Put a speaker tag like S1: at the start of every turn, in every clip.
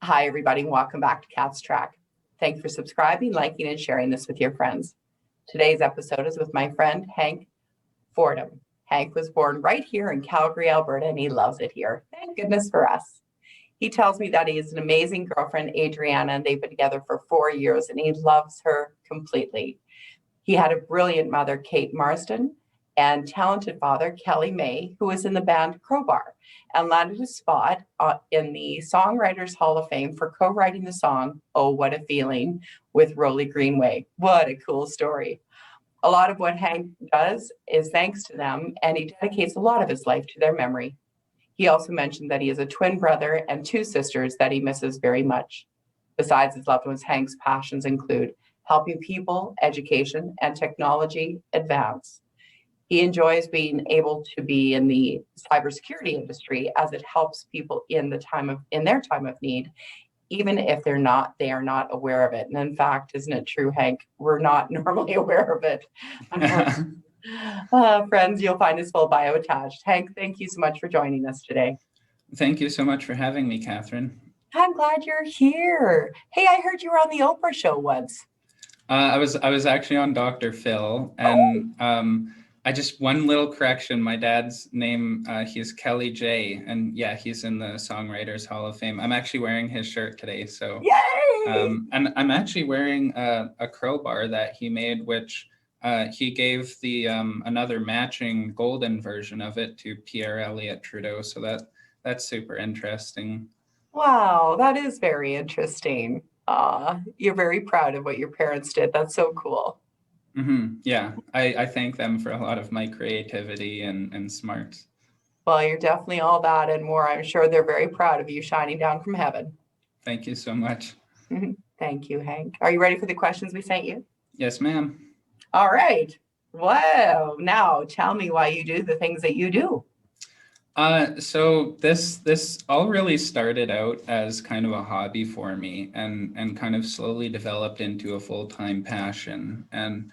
S1: Hi, everybody. Welcome back to Cat's Track. Thank you for subscribing, liking, and sharing this with your friends. Today's episode is with my friend, Hank Fordham. Hank was born right here in Calgary, Alberta, and he loves it here. Thank goodness for us. He tells me that he has an amazing girlfriend, Adriana, and they've been together for 4 years, and he loves her completely. He had a brilliant mother, Kate Marsden, and talented father, Kelly May, who was in the band Crowbar and landed a spot in the Songwriters Hall of Fame for co-writing the song, Oh, What a Feeling, with Rolly Greenway. What a cool story. A lot of what Hank does is thanks to them, and he dedicates a lot of his life to their memory. He also mentioned that he has a twin brother and 2 sisters that he misses very much. Besides his loved ones, Hank's passions include helping people, education, and technology advance. He enjoys being able to be in the cybersecurity industry as it helps people in their time of need, even if they are not aware of it. And in fact, isn't it true, Hank? We're not normally aware of it. Friends, you'll find his full bio attached. Hank, thank you so much for joining us today.
S2: Thank you so much for having me, Catherine.
S1: I'm glad you're here. Hey, I heard you were on the Oprah show once.
S2: I was actually on Dr. Phil, and one little correction. My dad's name, he's Kelly J, and yeah, he's in the Songwriters Hall of Fame. I'm actually wearing his shirt today, so
S1: yay!
S2: And I'm actually wearing a crowbar that he made, which he gave the another matching golden version of it to Pierre Elliott Trudeau. So that's super interesting.
S1: Wow, that is very interesting. You're very proud of what your parents did. That's so cool.
S2: Mm-hmm. Yeah, I thank them for a lot of my creativity and smarts.
S1: Well, you're definitely all that and more. I'm sure they're very proud of you shining down from heaven.
S2: Thank you so much.
S1: Thank you, Hank. Are you ready for the questions we sent you?
S2: Yes, ma'am.
S1: All right. Wow. Now tell me why you do the things that you do.
S2: So this all really started out as kind of a hobby for me and kind of slowly developed into a full-time passion. And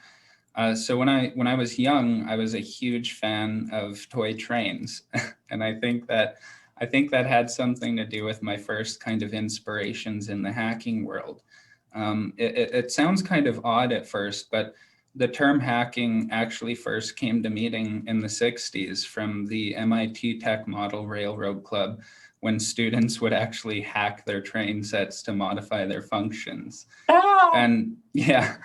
S2: so when I was young, I was a huge fan of toy trains. And I think that had something to do with my first kind of inspirations in the hacking world. It sounds kind of odd at first, but the term hacking actually first came to meeting in the 60s from the MIT Tech Model Railroad Club, when students would actually hack their train sets to modify their functions.
S1: Oh.
S2: And yeah,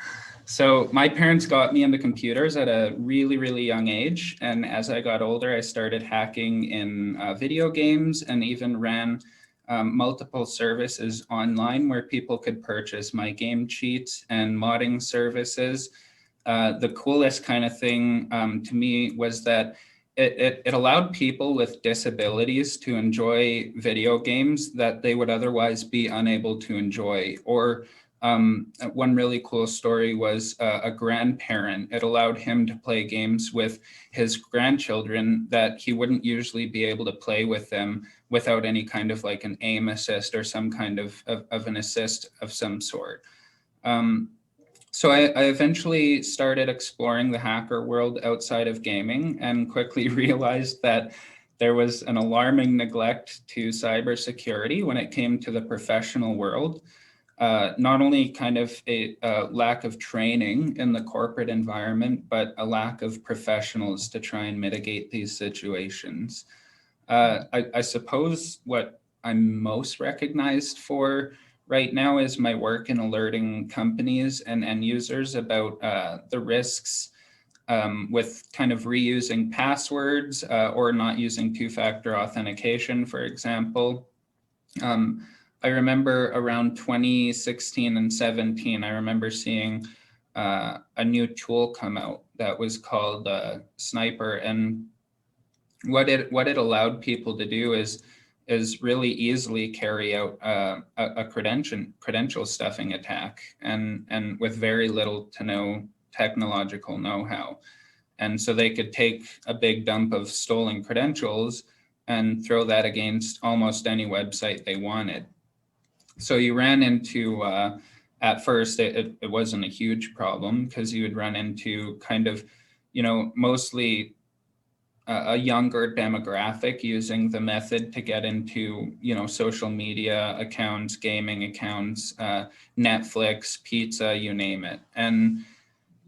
S2: so my parents got me into computers at a really, really young age. And as I got older, I started hacking in video games and even ran multiple services online where people could purchase my game cheats and modding services. The coolest kind of thing to me was that it allowed people with disabilities to enjoy video games that they would otherwise be unable to enjoy. Or one really cool story was a grandparent. It allowed him to play games with his grandchildren that he wouldn't usually be able to play with them without any kind of like an aim assist or some kind of an assist of some sort. So I eventually started exploring the hacker world outside of gaming and quickly realized that there was an alarming neglect to cybersecurity when it came to the professional world. Not only kind of a lack of training in the corporate environment, but a lack of professionals to try and mitigate these situations. I suppose what I'm most recognized for right now is my work in alerting companies and end users about the risks with kind of reusing passwords or not using two-factor authentication, for example. I remember around 2016 and 17, I remember seeing a new tool come out that was called Sniper. And what it allowed people to do is really easily carry out a credential stuffing attack and with very little to no technological know-how. And so they could take a big dump of stolen credentials and throw that against almost any website they wanted. So you ran into, at first, it wasn't a huge problem because you would run into kind of, mostly a younger demographic using the method to get into, social media accounts, gaming accounts, Netflix, pizza, you name it.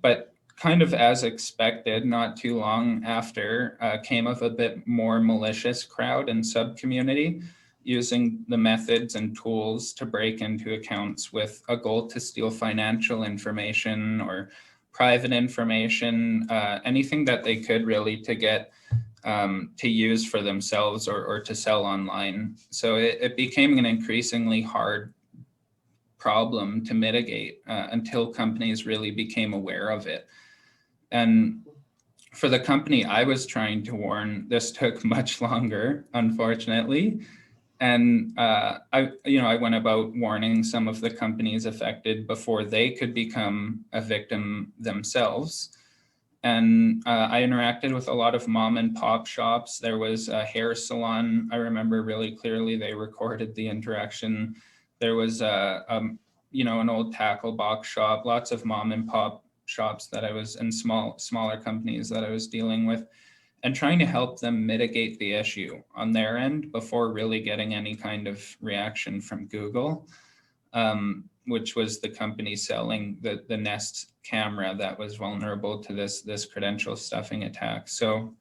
S2: But kind of as expected, not too long after, came of a bit more malicious crowd and sub-community using the methods and tools to break into accounts with a goal to steal financial information or private information, anything that they could really to get to use for themselves or to sell online. So it became an increasingly hard problem to mitigate until companies really became aware of it. And for the company I was trying to warn, this took much longer, unfortunately. And I went about warning some of the companies affected before they could become a victim themselves. And I interacted with a lot of mom and pop shops. There was a hair salon. I remember really clearly they recorded the interaction. There was an old tackle box shop, lots of mom and pop shops that I was in, smaller companies that I was dealing with, and trying to help them mitigate the issue on their end before really getting any kind of reaction from Google, which was the company selling the Nest camera that was vulnerable to this credential stuffing attack. So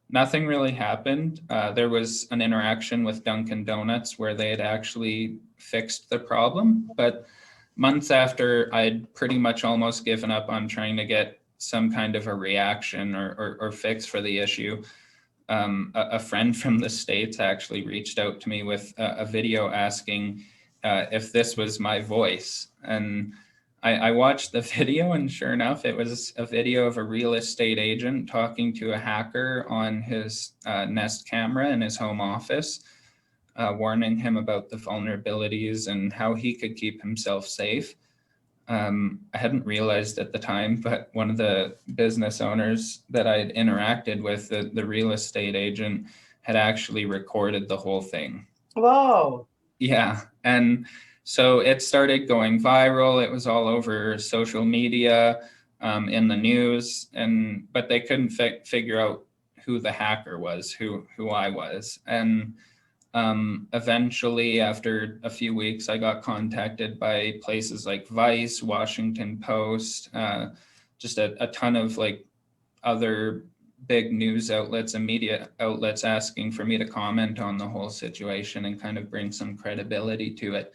S2: nothing really happened. There was an interaction with Dunkin' Donuts where they had actually fixed the problem, but months after, I'd pretty much almost given up on trying to get some kind of a reaction or fix for the issue. A friend from the States actually reached out to me with a video asking if this was my voice. And I watched the video, and sure enough, it was a video of a real estate agent talking to a hacker on his Nest camera in his home office, warning him about the vulnerabilities and how he could keep himself safe. I hadn't realized at the time, but one of the business owners that I'd interacted with, the real estate agent, had actually recorded the whole thing.
S1: Whoa.
S2: Yeah. And so it started going viral. It was all over social media, in the news, but they couldn't figure out who the hacker was, who I was. And eventually, after a few weeks, I got contacted by places like Vice, Washington Post, just a ton of other big news outlets and media outlets asking for me to comment on the whole situation and kind of bring some credibility to it,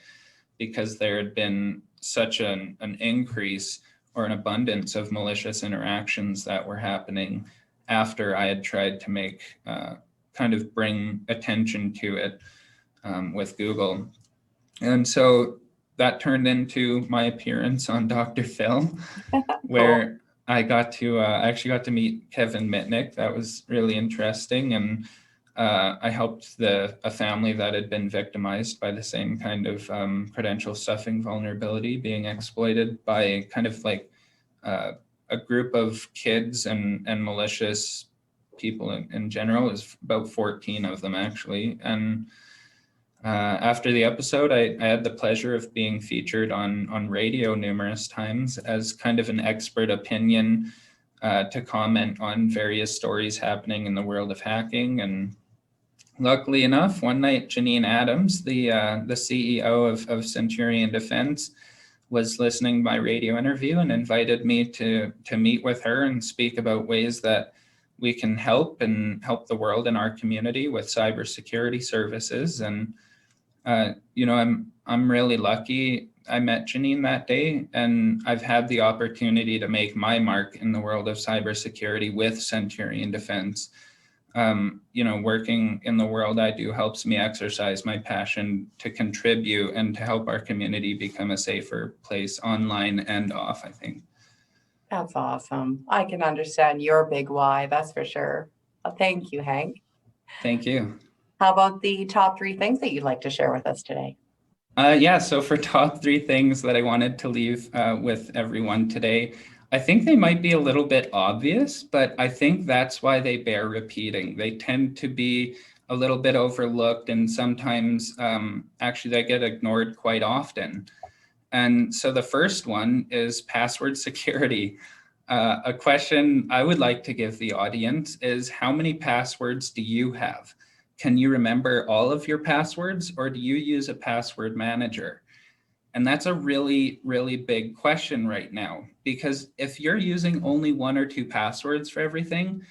S2: because there had been such an increase or an abundance of malicious interactions that were happening after I had tried to make kind of bring attention to it with Google. And so that turned into my appearance on Dr. Phil, where I actually got to meet Kevin Mitnick. That was really interesting. And I helped a family that had been victimized by the same kind of credential stuffing vulnerability, being exploited by kind of a group of kids and malicious people in general. It was about 14 of them, actually. And after the episode, I had the pleasure of being featured on radio numerous times as kind of an expert opinion to comment on various stories happening in the world of hacking. And luckily enough, one night, Janine Adams, the CEO of Centurion Defence, was listening to my radio interview and invited me to meet with her and speak about ways that we can help the world and our community with cybersecurity services. And I'm really lucky. I met Janine that day, and I've had the opportunity to make my mark in the world of cybersecurity with Centurion Defence. Working in the world I do helps me exercise my passion to contribute and to help our community become a safer place online and off, I think.
S1: That's awesome. I can understand your big why, that's for sure. Well, thank you, Hank.
S2: Thank you.
S1: How about the top 3 things that you'd like to share with us today?
S2: So for top 3 things that I wanted to leave with everyone today, I think they might be a little bit obvious, but I think that's why they bear repeating. They tend to be a little bit overlooked, and sometimes actually they get ignored quite often. And so the first one is password security. A question I would like to give the audience is, how many passwords do you have? Can you remember all of your passwords, or do you use a password manager? And that's a really, really big question right now, because if you're using only 1 or 2 passwords for everything,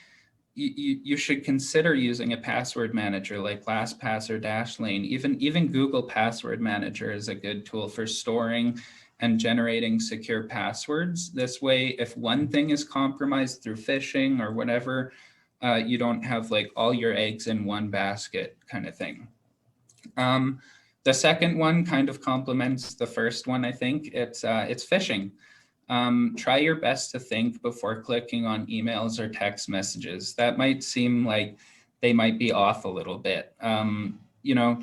S2: you should consider using a password manager like LastPass or Dashlane. Even Google Password Manager is a good tool for storing and generating secure passwords. This way, if one thing is compromised through phishing or whatever, you don't have like all your eggs in one basket kind of thing. The second one kind of complements the first one, I think. It's phishing. Try your best to think before clicking on emails or text messages. That might seem like they might be off a little bit, you know,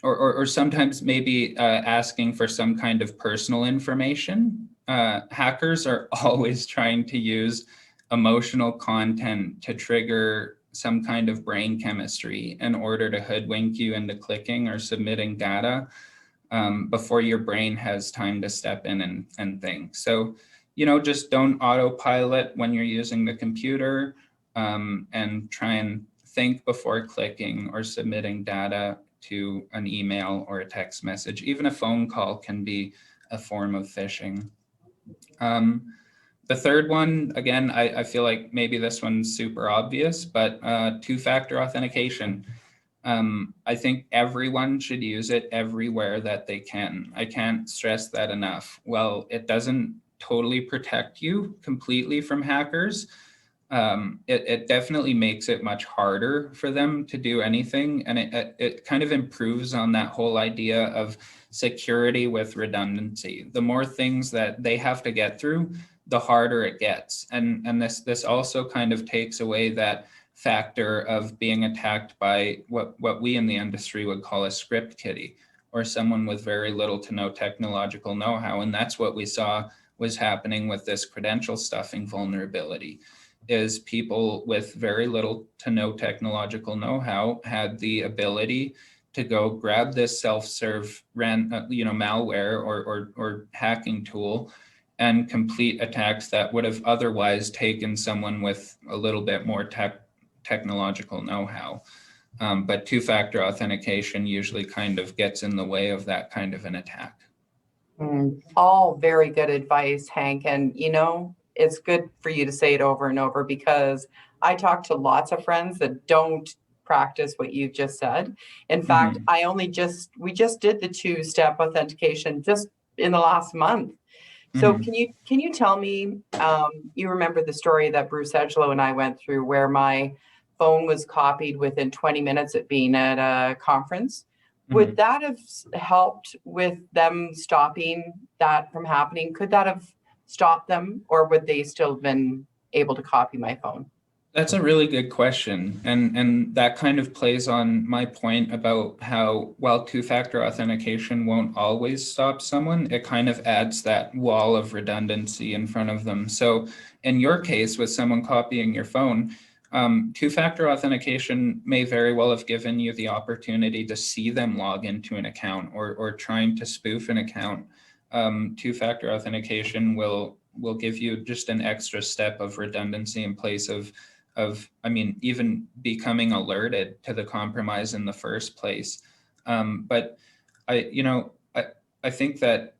S2: or sometimes maybe asking for some kind of personal information. Hackers are always trying to use emotional content to trigger some kind of brain chemistry in order to hoodwink you into clicking or submitting data before your brain has time to step in and think. So, you know, just don't autopilot when you're using the computer, and try and think before clicking or submitting data to an email or a text message. Even a phone call can be a form of phishing. The third one, again, I feel like maybe this one's super obvious, but two-factor authentication. I think everyone should use it everywhere that they can. I can't stress that enough. Well, it doesn't totally protect you completely from hackers. It definitely makes it much harder for them to do anything. And it kind of improves on that whole idea of security with redundancy. The more things that they have to get through, the harder it gets. And this also kind of takes away that factor of being attacked by what we in the industry would call a script kiddie, or someone with very little to no technological know-how. And that's what we saw was happening with this credential stuffing vulnerability, is people with very little to no technological know-how had the ability to go grab this self-serve malware or hacking tool and complete attacks that would have otherwise taken someone with a little bit more technological know-how. But two-factor authentication usually kind of gets in the way of that kind of an attack.
S1: All very good advice, Hank. And, you know, it's good for you to say it over and over, because I talk to lots of friends that don't practice what you just said. In fact, we just did the two-step authentication just in the last month. So can you tell me, you remember the story that Bruce Edgelow and I went through, where my phone was copied within 20 minutes of being at a conference? Would that have helped with them stopping that from happening? Could that have stopped them, or would they still have been able to copy my phone?
S2: That's a really good question. And that kind of plays on my point about how, while two-factor authentication won't always stop someone, it kind of adds that wall of redundancy in front of them. So in your case, with someone copying your phone, two-factor authentication may very well have given you the opportunity to see them log into an account or trying to spoof an account. Two-factor authentication will give you just an extra step of redundancy in place of even becoming alerted to the compromise in the first place. But I think that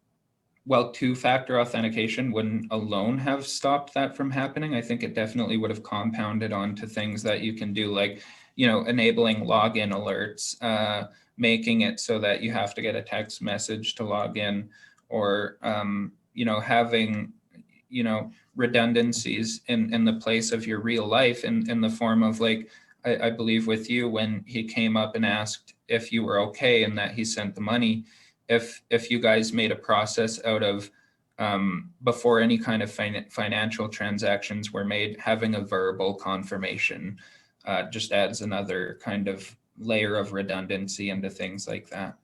S2: while two-factor authentication wouldn't alone have stopped that from happening, I think it definitely would have compounded onto things that you can do, like, enabling login alerts, making it so that you have to get a text message to log in, or, having, redundancies in the place of your real life in the form of, like, I believe with you, when he came up and asked if you were okay and that he sent the money, if you guys made a process out of, before any kind of financial transactions were made, having a verbal confirmation just adds another kind of layer of redundancy into things like that.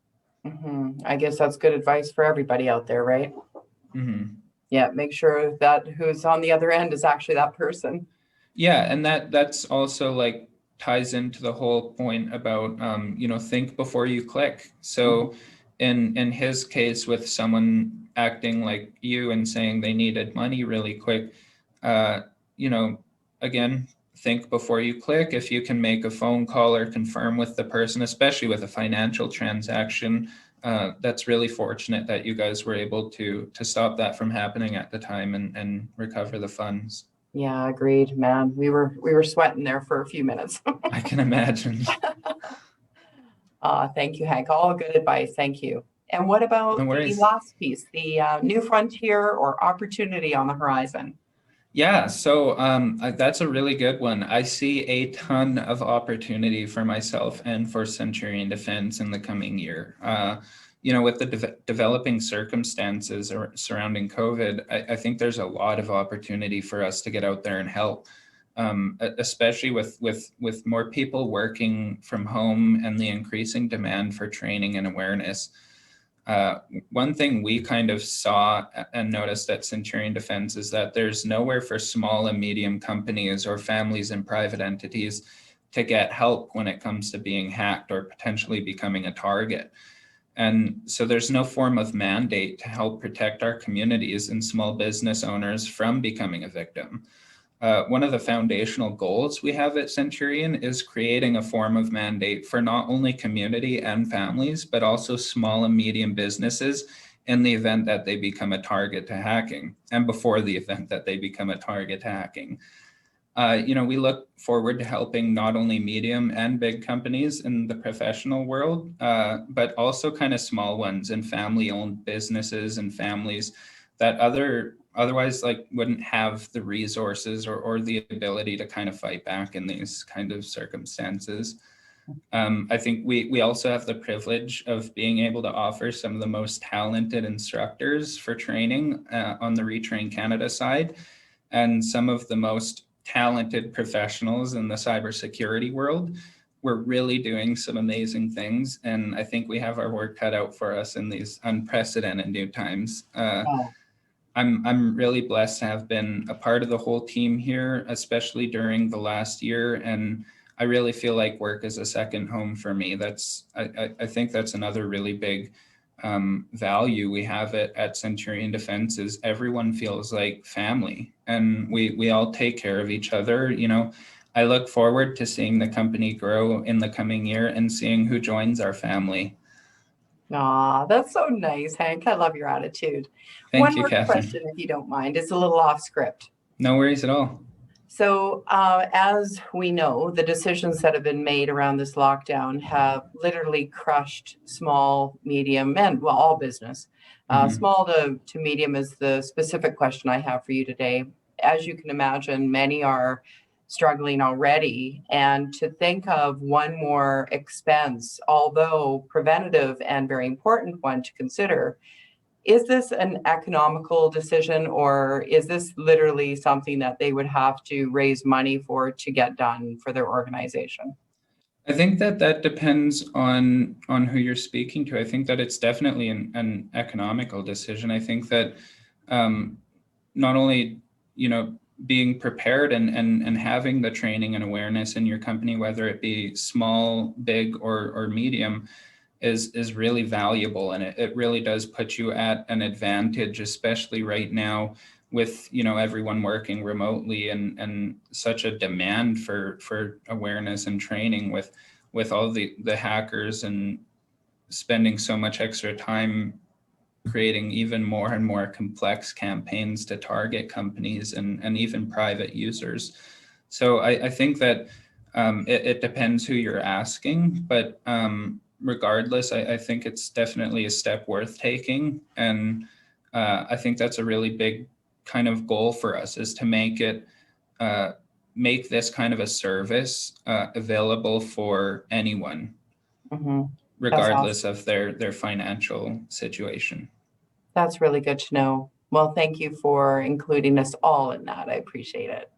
S1: I guess that's good advice for everybody out there, right? Yeah, make sure that who's on the other end is actually that person.
S2: Yeah, and that's also, like, ties into the whole point about think before you click. So in his case, with someone acting like you and saying they needed money really quick, you know, again, think before you click. If you can make a phone call or confirm with the person, especially with a financial transaction, that's really fortunate that you guys were able to stop that from happening at the time and recover the funds.
S1: Yeah, agreed, man. We were sweating there for a few minutes.
S2: I can imagine.
S1: Thank you, Hank. All good advice. Thank you. And what about
S2: No
S1: the
S2: worries.
S1: last piece, the new frontier or opportunity on the horizon?
S2: Yeah, so that's a really good one. I see a ton of opportunity for myself and for Centurion Defence in the coming year. You know, with the developing circumstances surrounding COVID, I think there's a lot of opportunity for us to get out there and help, especially with more people working from home and the increasing demand for training and awareness. One thing we kind of saw and noticed at Centurion Defence is that there's nowhere for small and medium companies or families and private entities to get help when it comes to being hacked or potentially becoming a target. And so there's no form of mandate to help protect our communities and small business owners from becoming a victim. One of the foundational goals we have at Centurion is creating a form of mandate for not only community and families, but also small and medium businesses in the event that they become a target to hacking and before the event that they become a target to hacking. You know, we look forward to helping not only medium and big companies in the professional world, but also kind of small ones and family-owned businesses and families that otherwise like wouldn't have the resources or the ability to kind of fight back in these kind of circumstances. I think we also have the privilege of being able to offer some of the most talented instructors for training on the Retrain Canada side, and some of the most talented professionals in the cybersecurity world. We're really doing some amazing things, and I think we have our work cut out for us in these unprecedented new times.
S1: Oh,
S2: I'm really blessed to have been a part of the whole team here, especially during the last year, and I really feel like work is a second home for me. I think that's another really big value we have at Centurion Defence is everyone feels like family, and we all take care of each other. You know, I look forward to seeing the company grow in the coming year and seeing who joins our family.
S1: aw, that's so nice, Hank. I love your attitude.
S2: Thank
S1: One
S2: you,
S1: more question,
S2: Catherine.
S1: if you don't mind. It's a little off script.
S2: No worries at all.
S1: So, as we know, the decisions that have been made around this lockdown have literally crushed small, medium, and well, all business.
S2: Mhm.
S1: Small to medium is the specific question I have for you today. As you can imagine, many are struggling already. And to think of one more expense, although preventative and very important one to consider, is this an economical decision, or is this literally something that they would have to raise money for to get done for their organization?
S2: I think that depends on who you're speaking to. I think that it's definitely an economical decision. I think that not only, you know, being prepared and having the training and awareness in your company, whether it be small, big, or medium, is really valuable, and it really does put you at an advantage, especially right now with, you know, everyone working remotely and such a demand for awareness and training with all the hackers and spending so much extra time creating even more and more complex campaigns to target companies and even private users. So I think that it depends who you're asking, but regardless, I think it's definitely a step worth taking. And I think that's a really big kind of goal for us, is to make this kind of a service available for anyone,
S1: Mm-hmm. That's
S2: regardless
S1: awesome.
S2: of their financial situation.
S1: That's really good to know. Well, thank you for including us all in that. I appreciate it.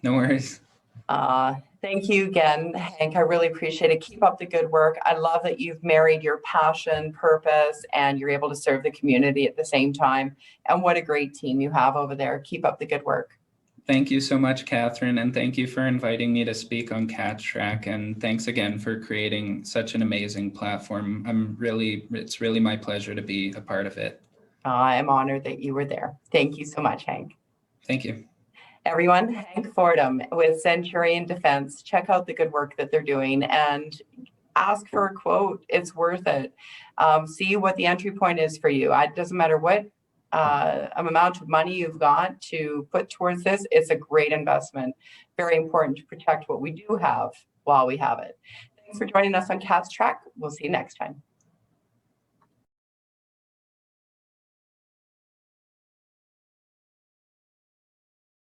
S2: No worries.
S1: Thank you again, Hank. I really appreciate it. Keep up the good work. I love that you've married your passion, purpose, and you're able to serve the community at the same time. And what a great team you have over there. Keep up the good work.
S2: Thank you so much, Catherine, and thank you for inviting me to speak on CatchTrack. And thanks again for creating such an amazing platform. It's really my pleasure to be a part of it.
S1: I'm honored that you were there. Thank you so much, Hank.
S2: Thank you.
S1: Everyone, Hank Fordham with Centurion Defence. Check out the good work that they're doing and ask for a quote. It's worth it. See what the entry point is for you. It doesn't matter what amount of money you've got to put towards this. It's a great investment. Very important to protect what we do have while we have it. Thanks for joining us on Cat's Track. We'll see you next time.